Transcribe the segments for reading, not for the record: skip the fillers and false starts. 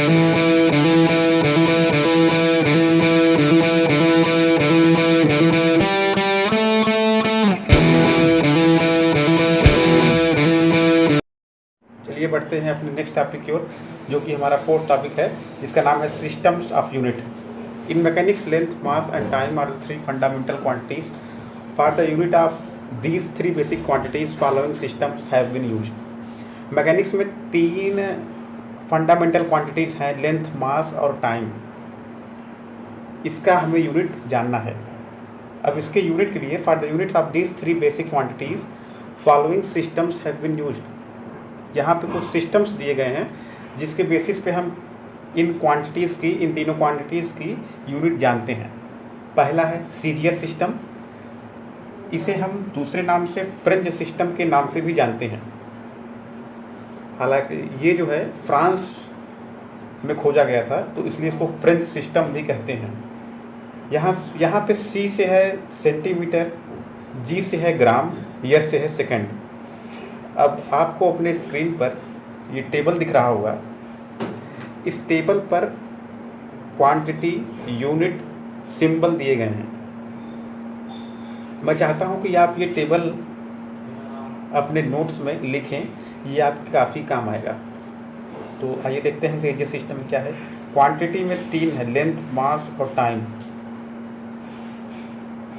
चलिए बढ़ते हैं अपने नेक्स्ट टॉपिक की ओर, जो कि हमारा फोर्थ टॉपिक है, जिसका नाम है systems of unit. In mechanics length, mass and time are the three fundamental quantities for the unit of these three basic quantities following systems have been used. Mechanics में तीन फंडामेंटल क्वांटिटीज हैं, length, mass और time. इसका हमें unit जानना है। अब इसके यूनिट के लिए for the unit of these three basic quantities following systems have been used. यहाँ पे कुछ सिस्टम्स दिए गए हैं जिसके बेसिस पे हम इन क्वांटिटीज़ की, इन तीनों क्वांटिटीज़ की यूनिट जानते हैं। पहला है सीजीएस सिस्टम। इसे हम दूसरे नाम से फ्रेंच सिस्टम के नाम से भी जानते हैं। हालांकि ये जो है फ्रांस में खोजा गया था, तो इसलिए इसको फ्रेंच सिस्टम भी कहते हैं। यहाँ पे सी से है सेंटीमीटर, जी से है ग्राम, एस से है सेकंड। अब आपको अपने स्क्रीन पर ये टेबल दिख रहा होगा। इस टेबल पर क्वांटिटी, यूनिट, सिंबल दिए गए हैं। मैं चाहता हूँ कि आप ये टेबल अपने नोट्स में लिखें, ये आपके काफ़ी काम आएगा। तो आइए देखते हैं सीजीएस सिस्टम क्या है। क्वांटिटी में तीन है, लेंथ, मास और टाइम।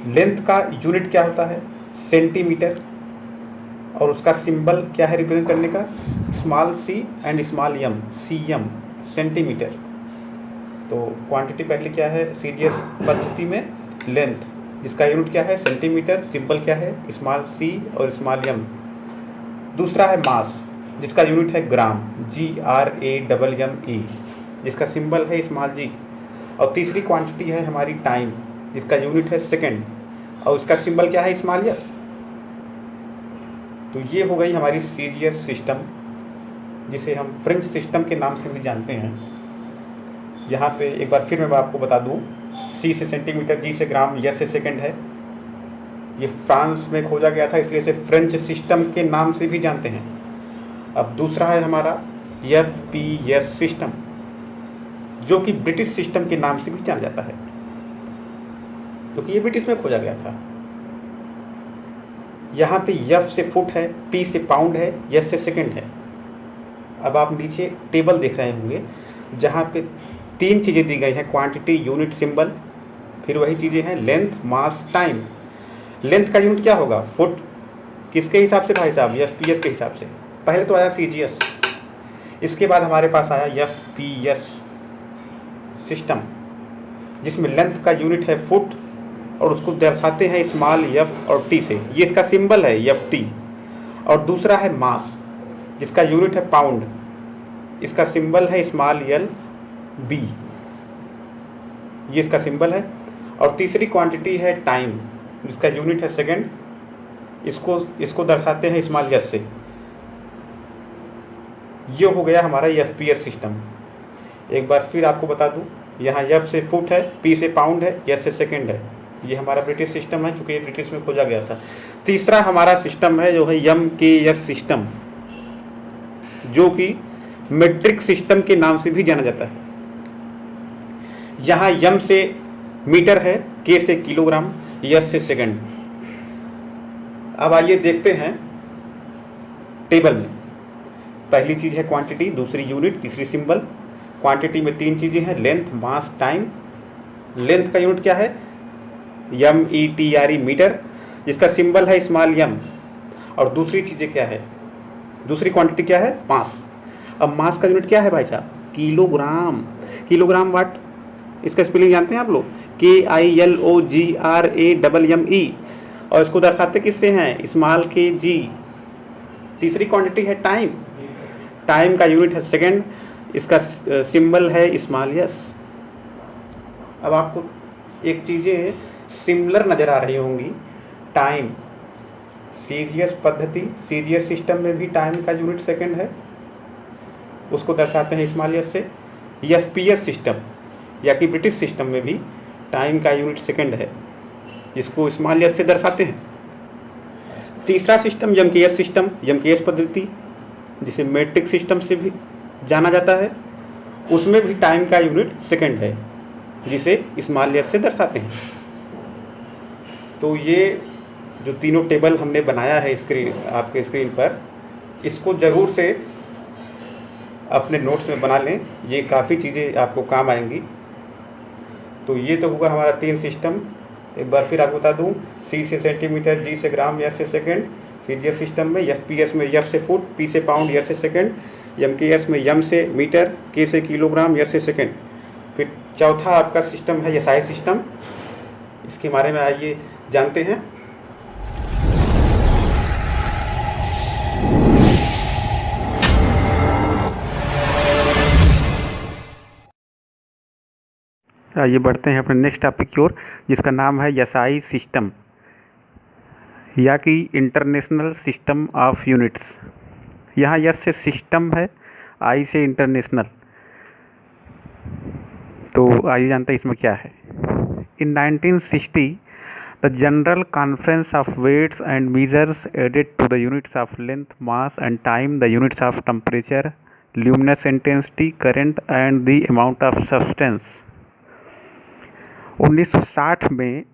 लेंथ का यूनिट क्या होता है? सेंटीमीटर। और उसका सिंबल क्या है रिप्रेजेंट करने का? Small C and small M, CM, centimetre. तो क्वांटिटी पहले क्या है सीजीएस पद्धति में? लेंथ, जिसका यूनिट क्या है? सेंटीमीटर। सिंबल क्या है? स्मॉल सी और स्मॉल एम। दूसरा है मास, जिसका यूनिट है ग्राम, GRAMME, जिसका सिंबल है स्मॉल जी। और तीसरी क्वांटिटी है हमारी टाइम, जिसका यूनिट है सेकंड, और उसका सिंबल क्या है? Small S. तो ये हो गई हमारी सीजीएस सिस्टम, जिसे हम फ्रेंच सिस्टम के नाम से भी जानते हैं। यहाँ पे एक बार फिर मैं आपको बता दूँ, सी से सेंटीमीटर, जी से ग्राम, एस से सेकंड है। ये फ्रांस में खोजा गया था, इसलिए इसे फ्रेंच सिस्टम के नाम से भी जानते हैं। अब दूसरा है हमारा FPS सिस्टम, जो कि ब्रिटिश सिस्टम के नाम से भी जाना जाता है, क्योंकि ये ब्रिटिश में खोजा गया था। यहाँ पे F से फुट है, P से पाउंड है, S से सेकंड है। अब आप नीचे टेबल देख रहे होंगे, जहाँ पे तीन चीज़ें दी गई हैं, क्वांटिटी, यूनिट, सिंबल। फिर वही चीज़ें हैं लेंथ, मास, टाइम। लेंथ का यूनिट क्या होगा? फुट। किसके हिसाब से भाई साहब? FPS के हिसाब से। पहले तो आया CGS, इसके बाद हमारे पास आया FPS सिस्टम, जिसमें लेंथ का यूनिट है फुट और उसको दर्शाते हैं स्मॉल f और t से। ये इसका सिंबल है FT। और दूसरा है मास, जिसका यूनिट है पाउंड, इसका सिंबल है स्मॉल b, ये इसका सिंबल है। और तीसरी क्वांटिटी है टाइम, जिसका यूनिट है सेकंड, इसको दर्शाते हैं स्मॉल s से। ये हो गया हमारा FPS सिस्टम। एक बार फिर आपको बता दूं, यहाँ F से फुट है, P से पाउंड है, S से सेकंड है। ये हमारा ब्रिटिश सिस्टम है, क्योंकि ये ब्रिटिश में खोजा गया था। तीसरा हमारा सिस्टम है जो है MKS सिस्टम, जो कि मेट्रिक सिस्टम के नाम से भी जाना जाता है। यहाँ M से मीटर है, K से किलोग्राम, S से सेकंड। अब आइए देखते हैं टेबल में। पहली चीज़ है क्वांटिटी, दूसरी यूनिट, तीसरी सिंबल। क्वांटिटी में तीन चीज़ें हैं, लेंथ, मास, टाइम। लेंथ का यूनिट क्या है? METRE, मीटर, जिसका सिंबल है स्मॉल m। और दूसरी चीज़ें क्या है? दूसरी क्वांटिटी क्या है? मास। अब मास का यूनिट क्या है भाई साहब? किलोग्राम। किलोग्राम वाट, इसका स्पेलिंग जानते हैं आप लोग? KILOGRAMME। और इसको दर्शाते किससे हैं? Small kg। तीसरी क्वांटिटी है टाइम। टाइम का यूनिट है सेकंड, इसका सिंबल है स्मॉल s। अब आपको एक चीज़ें सिमिलर नज़र आ रही होंगी। टाइम, सीजीएस पद्धति, सीजीएस सिस्टम में भी टाइम का यूनिट सेकंड है, उसको दर्शाते हैं स्मॉल s से। FPS सिस्टम या कि ब्रिटिश सिस्टम में भी टाइम का यूनिट सेकंड है, जिसको स्मॉल s से दर्शाते हैं। तीसरा सिस्टम MKS सिस्टम, MKS पद्धति, जिसे मैट्रिक सिस्टम से भी जाना जाता है, उसमें भी टाइम का यूनिट सेकंड है, जिसे स्मॉल एस से दर्शाते हैं। तो ये जो तीनों टेबल हमने बनाया है आपके स्क्रीन पर, इसको ज़रूर से अपने नोट्स में बना लें, ये काफ़ी चीज़ें आपको काम आएंगी। तो ये तो होगा हमारा 3 सिस्टम। एक बार फिर आपको बता दूं, सी से सेंटीमीटर, जी से ग्राम, एस से सेकंड। सीजीएस सिस्टम में एफपीएस में एफ से फुट, पी से पाउंड, एस से सेकंड। एमकेएस में एम से मीटर, के से किलोग्राम, एस से सेकंड। फिर चौथा आपका सिस्टम है एसआई सिस्टम। इसके बारे में आइए जानते हैं। आइए बढ़ते हैं अपने नेक्स्ट टॉपिक की ओर, जिसका नाम है एसआई सिस्टम, या कि इंटरनेशनल सिस्टम ऑफ यूनिट्स। यहाँ एस से सिस्टम है, आई से इंटरनेशनल। तो आइए जानते हैं इसमें क्या है। In 1960 the general conference of weights and measures added to the units of length, mass and time the units of temperature, luminous intensity, current and the amount of substance. 1960 में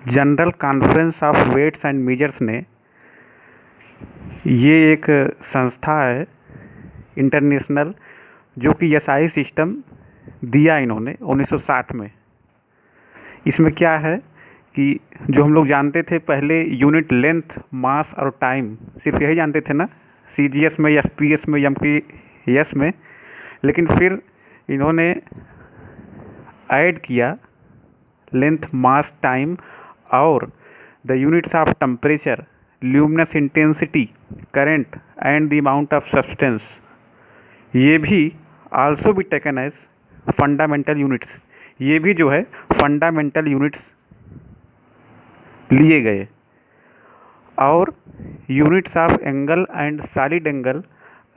general conference of weights and measures ने, ये एक संस्था है international, जो कि SI system दिया इन्होंने 1960 में। इसमें क्या है कि जो हम लोग जानते थे पहले यूनिट लेंथ, मास और टाइम, सिर्फ यही जानते थे ना, सीजीएस में, एफपीएस में, एमकेएस में। लेकिन फिर इन्होंने ऐड किया लेंथ, मास, टाइम और the units of temperature, luminous intensity, current and the amount of substance. ये भी also be taken as fundamental units. ये भी जो है फंडामेंटल यूनिट्स लिए गए। और units of angle and solid angle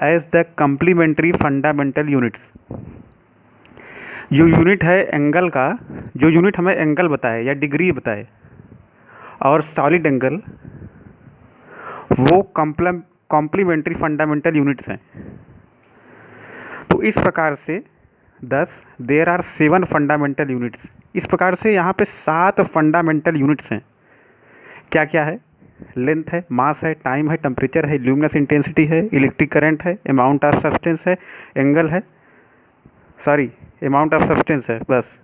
as the complementary fundamental units. जो यूनिट है एंगल का, जो यूनिट हमें एंगल बताए या डिग्री बताए, और सॉलिड एंगल, वो कॉम्प्लीमेंट्री फंडामेंटल यूनिट्स हैं। तो इस प्रकार से देयर आर 7 फंडामेंटल यूनिट्स। इस प्रकार से यहाँ पे 7 फंडामेंटल यूनिट्स हैं। क्या क्या है? लेंथ है, मास है, टाइम है, टेम्परेचर है, ल्यूमिनस इंटेंसिटी है, इलेक्ट्रिक करंट है, अमाउंट ऑफ सब्सटेंस है, एंगल है, अमाउंट ऑफ सब्सटेंस है बस।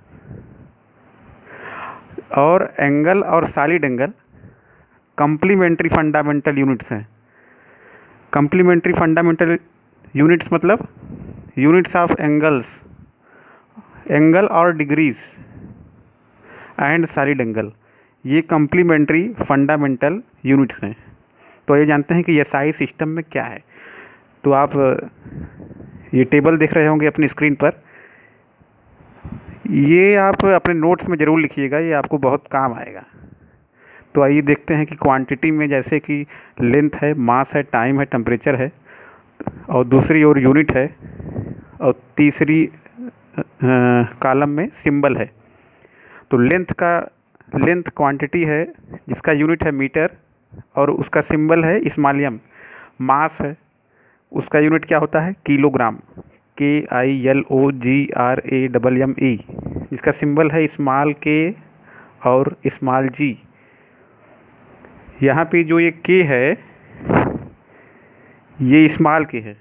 और एंगल और solid angle complementary fundamental units हैं। कम्प्लीमेंट्री फंडामेंटल यूनिट्स मतलब यूनिट्स ऑफ एंगल्स, एंगल और डिग्रीज एंड सॉलिड एंगल, ये कम्प्लीमेंट्री फंडामेंटल यूनिट्स हैं। तो ये जानते हैं कि एसआई सिस्टम में क्या है। तो आप ये टेबल देख रहे होंगे अपनी स्क्रीन पर, ये आप अपने नोट्स में ज़रूर लिखिएगा, ये आपको बहुत काम आएगा। तो आइए देखते हैं कि क्वांटिटी में जैसे कि लेंथ है, मास है, टाइम है, टेम्परेचर है, और दूसरी ओर यूनिट है, और तीसरी कॉलम में सिंबल है। तो लेंथ क्वांटिटी है जिसका यूनिट है मीटर और उसका सिंबल है स्मॉल एम। मास है, उसका यूनिट क्या होता है? किलोग्राम, KILOGRAMME, जिसका सिंबल है स्मॉल के और स्मॉल जी। यहाँ पे जो ये के है ये स्मॉल के है।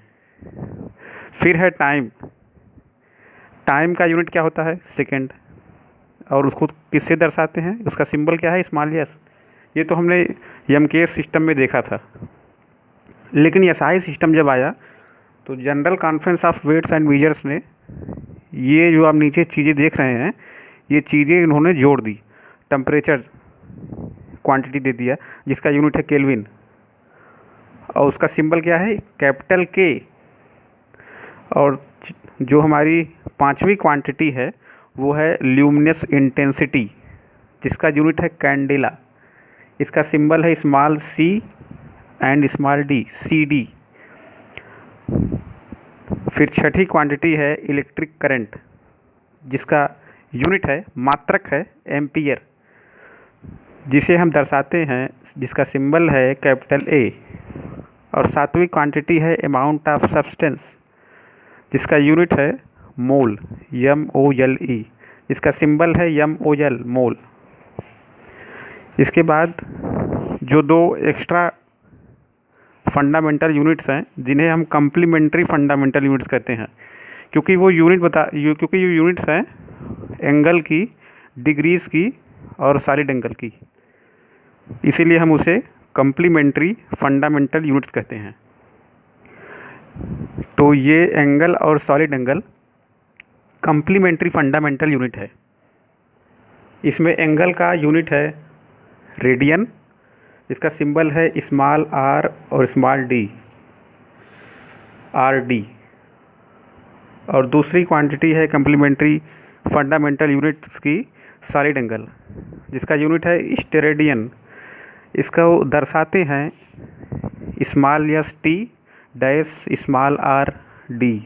फिर है टाइम का यूनिट क्या होता है? सेकंड, और उसको किससे दर्शाते हैं? उसका सिंबल क्या है? Small S. ये तो हमने एमकेएस सिस्टम में देखा था। लेकिन एसआई सिस्टम जब आया तो general conference of weights and measures ने ये जो आप नीचे चीज़ें देख रहे हैं, ये चीज़ें इन्होंने जोड़ दी। टेम्परेचर क्वांटिटी दे दिया जिसका यूनिट है केल्विन, और उसका सिंबल क्या है? कैपिटल के। और जो हमारी 5वीं क्वांटिटी है वो है ल्यूमिनस इंटेंसिटी, जिसका यूनिट है कैंडेला। इसका सिंबल है small C and small D, CD। फिर 6ठी क्वांटिटी है इलेक्ट्रिक करंट, जिसका यूनिट है, मात्रक है, एम्पियर, जिसे हम दर्शाते हैं, जिसका सिंबल है कैपिटल A। और 7वीं क्वांटिटी है अमाउंट ऑफ सब्सटेंस, जिसका यूनिट है मोल, MOLE, इसका सिंबल है MOL, मोल। इसके बाद जो दो एक्स्ट्रा फंडामेंटल यूनिट्स हैं जिन्हें हम कम्प्लीमेंट्री फंडामेंटल यूनिट्स कहते हैं, क्योंकि ये यूनिट्स हैं एंगल की, डिग्रीज़ की और सॉलिड एंगल की, इसीलिए हम उसे कम्प्लीमेंट्री फंडामेंटल यूनिट्स कहते हैं। तो ये एंगल और solid angle complementary fundamental unit है। इसमें एंगल का यूनिट है रेडियन, इसका सिंबल है स्मॉल r और स्मॉल d, RD। और दूसरी क्वांटिटी है कम्प्लीमेंट्री फंडामेंटल यूनिट्स की सॉलिड एंगल, जिसका यूनिट है स्टेरेडियन। इसको दर्शाते हैं small s t dash small r d।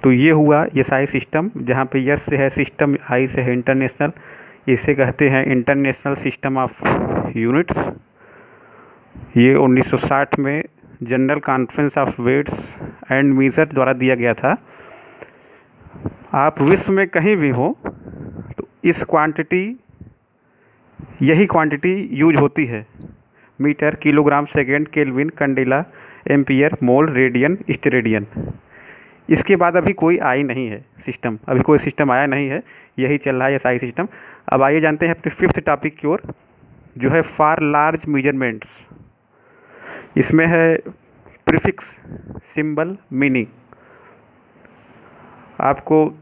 तो ये हुआ SI सिस्टम, जहाँ पे S से है सिस्टम, I से है इंटरनेशनल। इसे कहते हैं इंटरनेशनल सिस्टम ऑफ यूनिट्स। ये 1960 में general conference of weights and measure द्वारा दिया गया था। आप विश्व में कहीं भी हो तो यही क्वांटिटी यूज होती है, metre, kilogram, second, kelvin, candela, ampere, mole, radian, steradian. इसके बाद अभी कोई आई नहीं है सिस्टम, अभी कोई सिस्टम आया नहीं है, यही चल रहा है SI सिस्टम। अब आइए जानते हैं अपने 5th टॉपिक की ओर, जो है फॉर लार्ज मेजरमेंट्स। इसमें है प्रीफिक्स, सिंबल, मीनिंग। आपको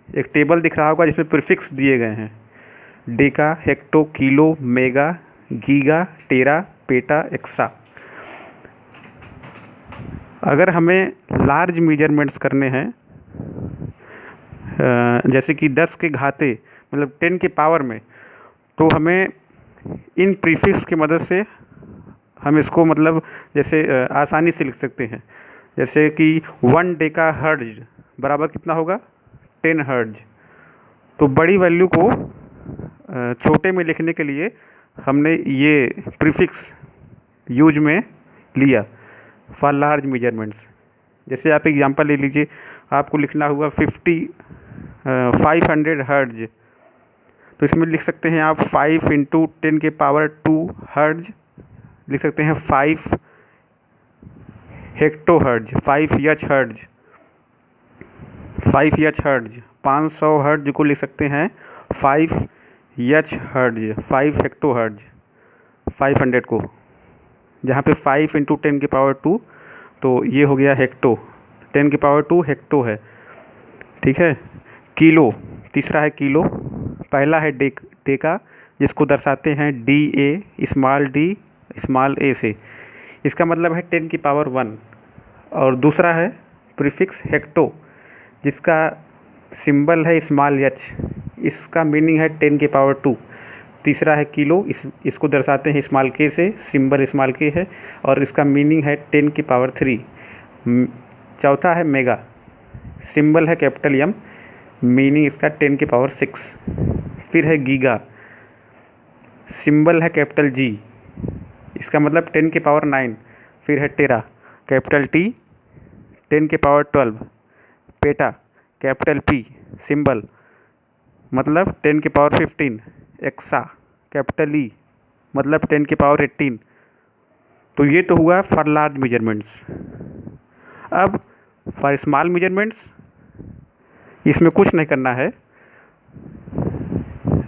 एक टेबल दिख रहा होगा जिसमें प्रीफिक्स दिए गए हैं, deca, hecto, kilo, mega, giga, tera, peta, exa. अगर हमें लार्ज मेजरमेंट्स करने हैं, जैसे कि 10 के घाते मतलब 10 के पावर में, तो हमें इन प्रीफिक्स की मदद से हम इसको मतलब जैसे आसानी से लिख सकते हैं। जैसे कि 1 डेका हर्ट्ज बराबर कितना होगा, 10 हर्ट्ज। तो बड़ी वैल्यू को छोटे में लिखने के लिए हमने ये प्रीफिक्स यूज में लिया फॉर लार्ज मेजरमेंट्स। जैसे आप एग्जांपल ले लीजिए, आपको लिखना हुआ 500 हर्ट्ज, तो इसमें लिख सकते हैं आप 5 × 10 के पावर 2 हर्ट्ज, लिख सकते हैं 5 hecto hertz, 5 H hertz, 5 H hertz. 500 hertz को लिख सकते हैं 5 एच हर्ट्ज, 5 हेक्टो हर्ट्ज। 500 को जहाँ पे 5 × 10 के पावर 2, तो ये हो गया हेक्टो, 10 के पावर 2 हेक्टो है, ठीक है। किलो, तीसरा है किलो। पहला है डेका, जिसको दर्शाते हैं DA, small d, small a से, इसका मतलब है 10 की पावर 1। और दूसरा है प्रीफिक्स हेक्टो, जिसका सिंबल है स्मॉल h, इसका मीनिंग है 10 की पावर 2। तीसरा है किलो, इसको दर्शाते हैं स्मॉल k से, सिंबल स्मॉल k है और इसका मीनिंग है 10 की पावर 3। चौथा है मेगा, सिंबल है कैपिटल M, मीनिंग इसका 10 की पावर 6। फिर है गीगा, सिंबल है कैपिटल G, इसका मतलब 10 की पावर 9। फिर है टेरा, कैपिटल T, 10 की power 12। PETA, capital P, symbol मतलब 10 की पावर 15। एक्सा, कैपिटल E, मतलब 10 की पावर 18। तो ये तो हुआ फॉर लार्ज मेजरमेंट्स। अब फॉर स्मॉल मेजरमेंट्स, इसमें कुछ नहीं करना है,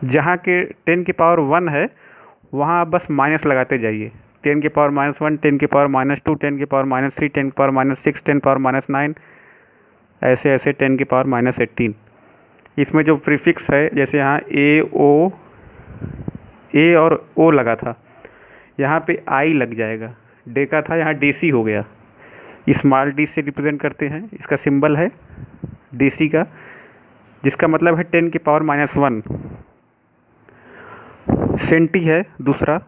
जहाँ के 10 की पावर 1 है वहाँ आप बस माइनस लगाते जाइए। 10 की पावर -1, 10 की पावर -2, 10 की पावर -3, 10 की पावर -6, 10 की पावर -9, ऐसे ऐसे 10 की पावर -18। इसमें जो प्रीफिक्स है, जैसे यहाँ A और O लगा था, यहाँ पे I लग जाएगा। डेका था, यहाँ DC हो गया। स्मॉल d से रिप्रेजेंट करते हैं, इसका सिंबल है DC का, जिसका मतलब है 10 की पावर -1। सेंटी है दूसरा,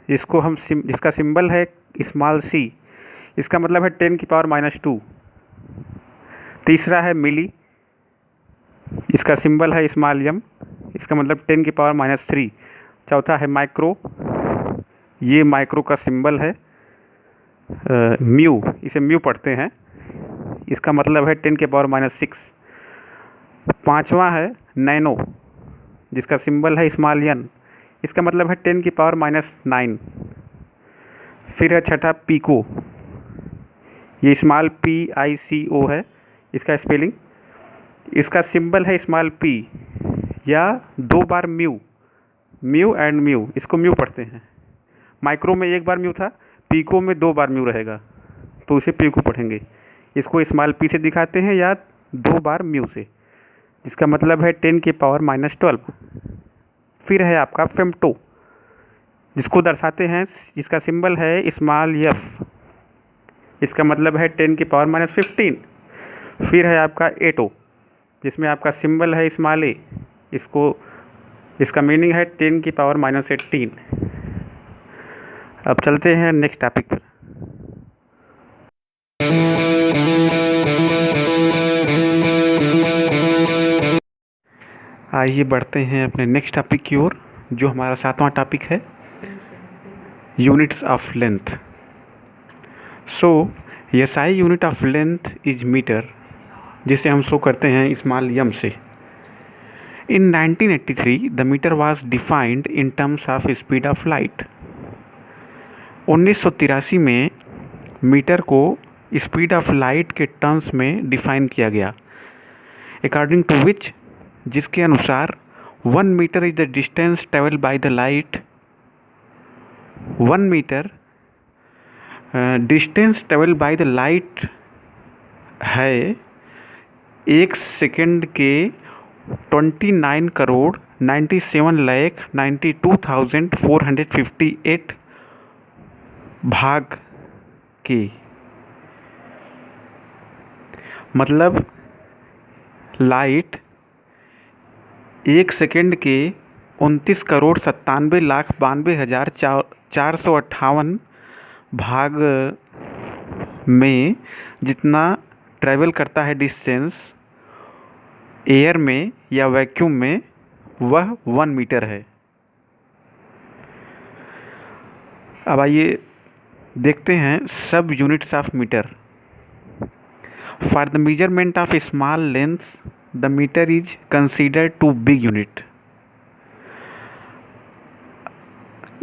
इसको हम जिसका सिंबल है स्मॉल c, इसका मतलब है 10 की पावर -2। तीसरा है मिली, इसका सिंबल है स्मॉल m, इसका मतलब 10 की पावर -3। चौथा है माइक्रो, ये माइक्रो का सिंबल है म्यू, इसे म्यू पढ़ते हैं, इसका मतलब है 10⁻⁻⁶। पाँचवा है नैनो, जिसका सिंबल है स्मॉल n, इसका मतलब है 10⁻⁹। फिर है छठा पीको, ये स्मॉल PICO है इसका स्पेलिंग, इसका सिंबल है स्मॉल p, या 2 बार म्यू, म्यू एंड म्यू, इसको म्यू पढ़ते हैं। माइक्रो में 1 बार म्यू था, पीको में 2 बार म्यू रहेगा, तो उसे पीको पढ़ेंगे। इसको स्मॉल p से दिखाते हैं या 2 बार म्यू से, जिसका मतलब है 10⁻⁻12। फिर है आपका फेम्टो, जिसको दर्शाते हैं, जिसका सिंबल है स्मॉल f, इसका मतलब है 10⁻15। फिर है आपका एटो, जिसमें आपका सिंबल है स्मॉल a, इसका मीनिंग है 10⁻18। अब चलते हैं नेक्स्ट टॉपिक पर। आइए बढ़ते हैं अपने नेक्स्ट टॉपिक की ओर, जो हमारा 7वां टॉपिक है, units of length. So SI unit of length is metre, जिसे हम शो करते हैं स्मॉल m से। In 1983 the metre was defined in terms of speed of light. 1983 में मीटर को स्पीड ऑफ लाइट के टर्म्स में डिफाइन किया गया, अकॉर्डिंग टू विच, जिसके अनुसार 1 metre is the distance travel by the light. 1 metre distance travel by the light है 1 second के 29,97,92,458 भाग के। मतलब लाइट 1 सेकेंड के 29,97,92,458 भाग में जितना ट्रैवल करता है डिस्टेंस एयर में या वैक्यूम में, वह 1 मीटर है। अब आइए देखते हैं sub units of metre. For the measurement of small length the metre is considered too big unit.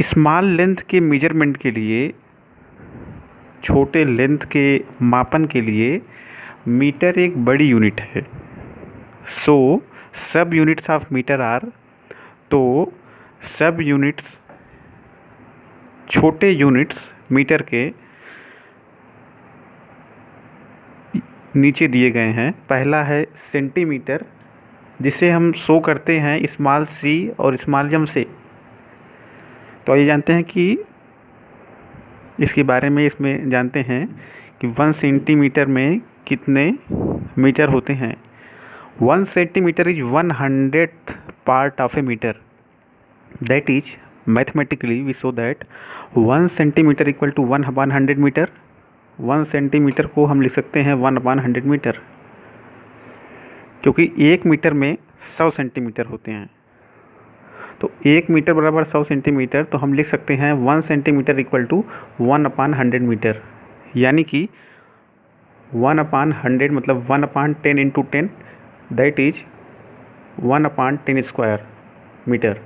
Small length के मेजरमेंट के लिए, छोटे लेंथ के मापन के लिए मीटर एक बड़ी यूनिट है। सो सब यूनिट्स ऑफ मीटर आर, तो सब यूनिट्स, छोटे यूनिट्स मीटर के नीचे दिए गए हैं। पहला है सेंटीमीटर, जिसे हम शो करते हैं स्मॉल c और स्मॉल m से। तो ये जानते हैं कि इसके बारे में, इसमें जानते हैं कि 1 सेंटीमीटर में कितने मीटर होते हैं। 1 centimetre is 100th part of a metre. That is mathematically we show that 1 centimetre equal to 1/100 metre. 1 centimetre को हम लिख सकते हैं 1/100 मीटर, क्योंकि 1 मीटर में 100 सेंटीमीटर होते हैं। तो 1 मीटर बराबर 100 सेंटीमीटर, तो हम लिख सकते हैं 1 सेंटीमीटर इक्वल टू 1/100 मीटर, यानी कि 1/100 मतलब 1/10 into 10, that is 1/10 square metre,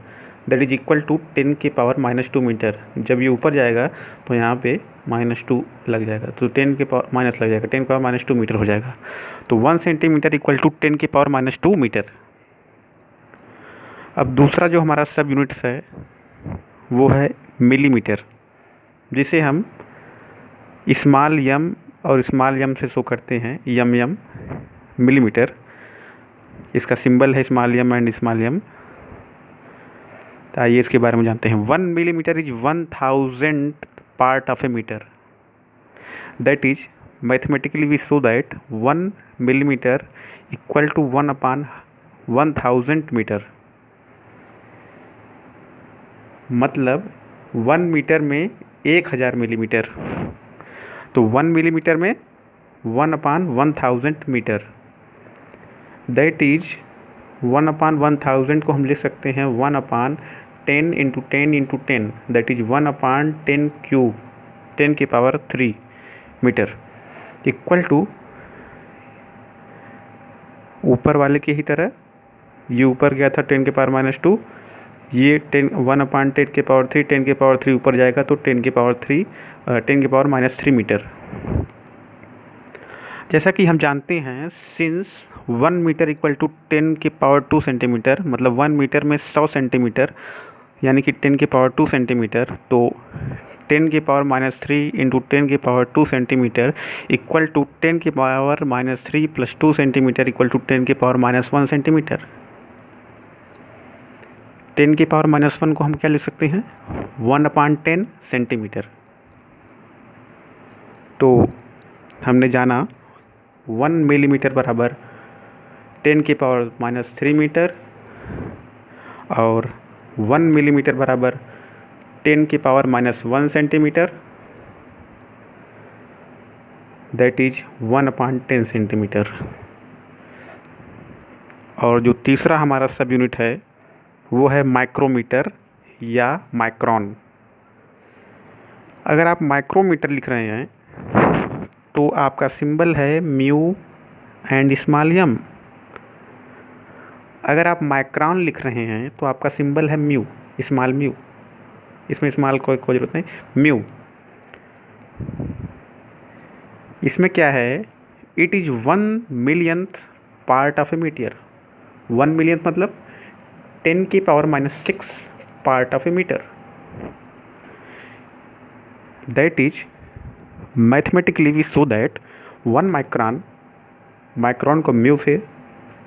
that is equal to 10⁻⁻² metre. जब ये ऊपर जाएगा तो यहाँ पे -2 लग जाएगा, तो 10 के पावर माइनस लग जाएगा, 10⁻⁻² मीटर हो जाएगा। तो 1 सेंटीमीटर इक्वल टू 10⁻⁻² मीटर। अब दूसरा जो हमारा सब यूनिट्स है वो है मिलीमीटर, जिसे हम स्मॉल m और स्मॉल m से शो करते हैं, mm मिलीमीटर। इसका सिंबल है small m and small m। तो आइए इसके बारे में जानते हैं। 1 millimetre is 1000th part of a metre. That is mathematically we show that 1 millimetre equal to 1/1000 metre. मतलब 1 मीटर में 1000 मिलीमीटर, तो 1 मिलीमीटर में 1/1000 मीटर। दैट इज 1/1000 को हम लिख सकते हैं 1/10 into 10 into 10, that is 1/10 cube, 10 की पावर 3 मीटर, इक्वल टू ऊपर वाले की ही तरह ये ऊपर गया था 10⁻², ये 1/10⁻³ 10⁻³ ऊपर जाएगा तो 10⁻³ मीटर। जैसा कि हम जानते हैं since 1 metre equal to 10⁻² centimetre, मतलब 1 मीटर में 100 सेंटीमीटर यानी कि 10⁻² सेंटीमीटर, तो 10⁻³ into 10⁻² centimetre equal to 10⁻³ plus 2 centimetre equal to 10⁻⁻1 centimetre. 10⁻⁻1 को हम क्या लिख सकते हैं, 1/10 सेंटीमीटर। तो हमने जाना 1 मिलीमीटर बराबर 10⁻³ मीटर और 1 मिलीमीटर बराबर 10⁻⁻1 सेंटीमीटर, दैट इज 1/10 सेंटीमीटर। और जो तीसरा हमारा सब यूनिट है वो है माइक्रोमीटर या माइक्रोन। अगर आप माइक्रोमीटर लिख रहे हैं तो आपका सिंबल है म्यू एंड स्मॉल एम। अगर आप माइक्रोन लिख रहे हैं तो आपका सिंबल है म्यू, स्मॉल म्यू, इसमें स्मॉल कोई ज़रूरत नहीं, म्यू। इसमें क्या है, it is 1 millionth part of a metre. 1 millionth मतलब 10⁻⁻6 part of a metre. That is mathematically we show that 1 micron, micron को म्यू से,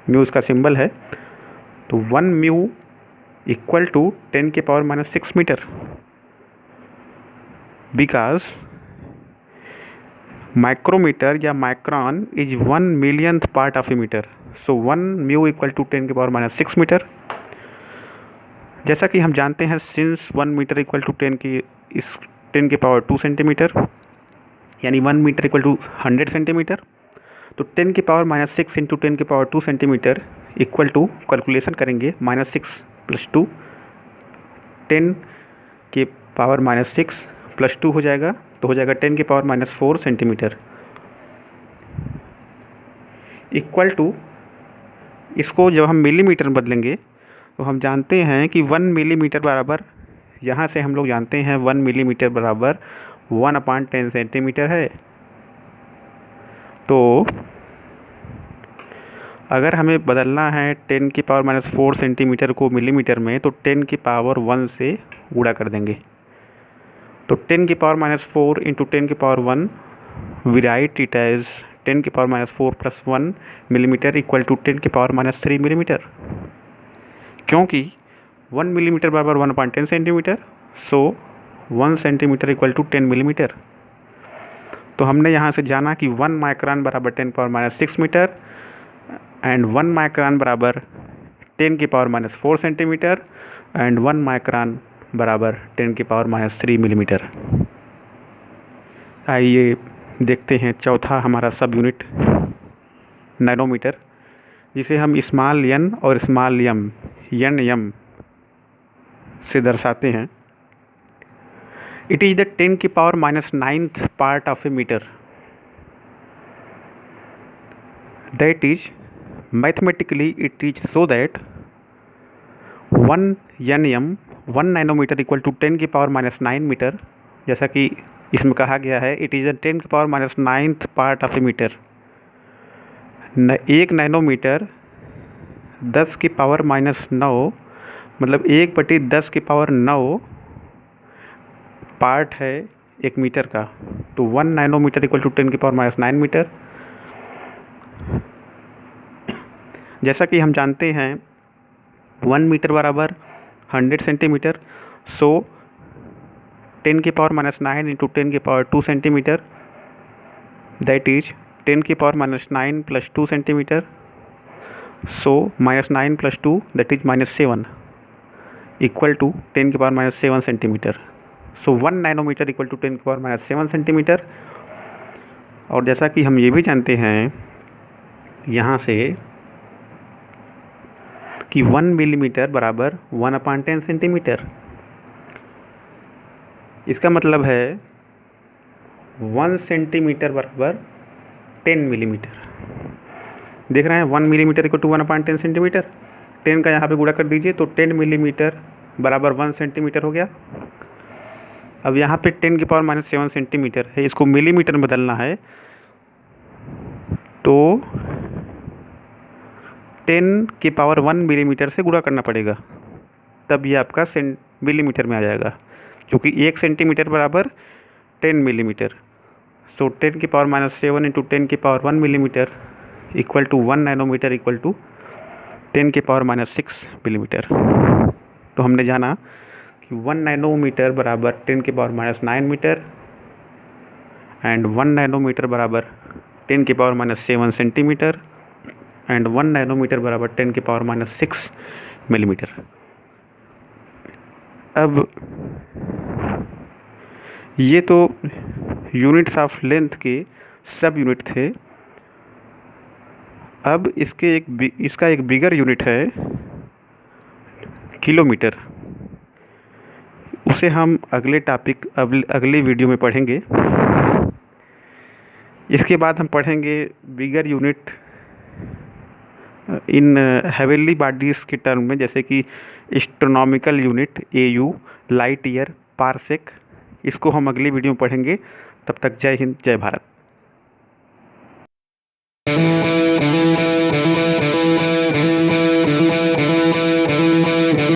म्यू उसका सिंबल है, तो 1 mu equal to 10⁻⁻6 metre, because micrometre या micron is 1 millionth part of a metre. So 1 mu equal to 10⁻⁻6 metre. जैसा कि हम जानते हैं since 1 metre equal to 10⁻² centimetre, यानी 1 मीटर इक्वल टू 100 सेंटीमीटर, तो 10⁻⁻6 into 10⁻² centimetre equal to, calculation करेंगे, -6 + 2, 10⁻⁻6 + 2 हो जाएगा, तो हो जाएगा 10⁻⁻4 सेंटीमीटर इक्वल टू, इसको जब हम मिलीमीटर में बदलेंगे तो हम जानते हैं कि 1 मिलीमीटर बराबर, यहाँ से हम लोग जानते हैं 1 मिलीमीटर बराबर 1/10 सेंटीमीटर है। तो अगर हमें बदलना है 10⁻⁻4 सेंटीमीटर को मिलीमीटर में, तो 10⁻1 से गुणा कर देंगे। तो 10⁻4 into 10⁻1 we write it as 10⁻4 + 1 millimetre equal to 10⁻3 millimetre, क्योंकि 1 मिलीमीटर बराबर 1/10 centimetre, so 1 centimetre equal to 10 millimetre. तो हमने यहाँ से जाना कि 1 माइक्रोन बराबर 10⁻6 मीटर एंड 1 माइक्रोन बराबर 10⁻4 सेंटीमीटर एंड 1 माइक्रोन बराबर 10⁻3 मिलीमीटर। आइए देखते हैं चौथा हमारा सब यूनिट, नैनोमीटर, जिसे हम स्मॉल एन और स्मॉल एम, एन एम से दर्शाते हैं। It is the 10⁻⁹ part of a metre. That is mathematically it is so that 1 nm 1 nanometre equal to 10⁻⁹ metre. जैसा कि इसमें कहा गया है, it is the 10⁻⁹ part of a metre. 1 nanometre 10⁻⁹ मतलब 1/10⁹ पार्ट है 1 मीटर का। तो 1 नैनोमीटर इक्वल टू 10⁻⁹ मीटर। जैसा कि हम जानते हैं 1 मीटर बराबर 100 centimetre, so 10⁻⁹ into 10⁻² centimetre, that is 10⁻⁹ + 2 centimetre, so -9 + 2 that is -7 equal to 10⁻⁷ centimetre. So 1 nanometre equal to 10⁻⁷ centimetre. और जैसा कि हम ये भी जानते हैं यहाँ से कि 1 मिलीमीटर बराबर 1/10 सेंटीमीटर। इसका मतलब है 1 सेंटीमीटर बराबर 10 मिलीमीटर। देख रहे हैं 1 मिलीमीटर इक्वल टू 1/10 सेंटीमीटर। 10 का यहाँ पे गुणा कर दीजिए तो 10 मिलीमीटर बराबर 1 सेंटीमीटर हो गया। अब यहाँ पे 10 की पावर -7 सेंटीमीटर है, इसको मिलीमीटर में बदलना है तो 10 की पावर 1 मिलीमीटर से गुणा करना पड़ेगा, तब ये आपका मिलीमीटर में आ जाएगा, क्योंकि 1 सेंटीमीटर बराबर 10 मिलीमीटर। सो 10 की पावर -7 इंटू 10 की power 1 millimetre equal to 1 nanometre equal to 10 की पावर -6 मिलीमीटर। तो हमने जाना कि 1 नैनोमीटर बराबर 10 की पावर -9 मीटर एंड 1 नैनोमीटर बराबर 10 की पावर -7 सेंटीमीटर एंड 1 नैनोमीटर बराबर 10 की पावर -6 मिलीमीटर। अब ये तो यूनिट्स ऑफ लेंथ के सब यूनिट थे। अब इसका एक बिगर यूनिट है किलोमीटर, उसे हम अगले वीडियो में पढ़ेंगे। इसके बाद हम पढ़ेंगे bigger unit in heavenly bodies के टर्म में, जैसे कि astronomical unit AU, light year, parsec. इसको हम अगली वीडियो में पढ़ेंगे। तब तक जय हिंद, जय भारत।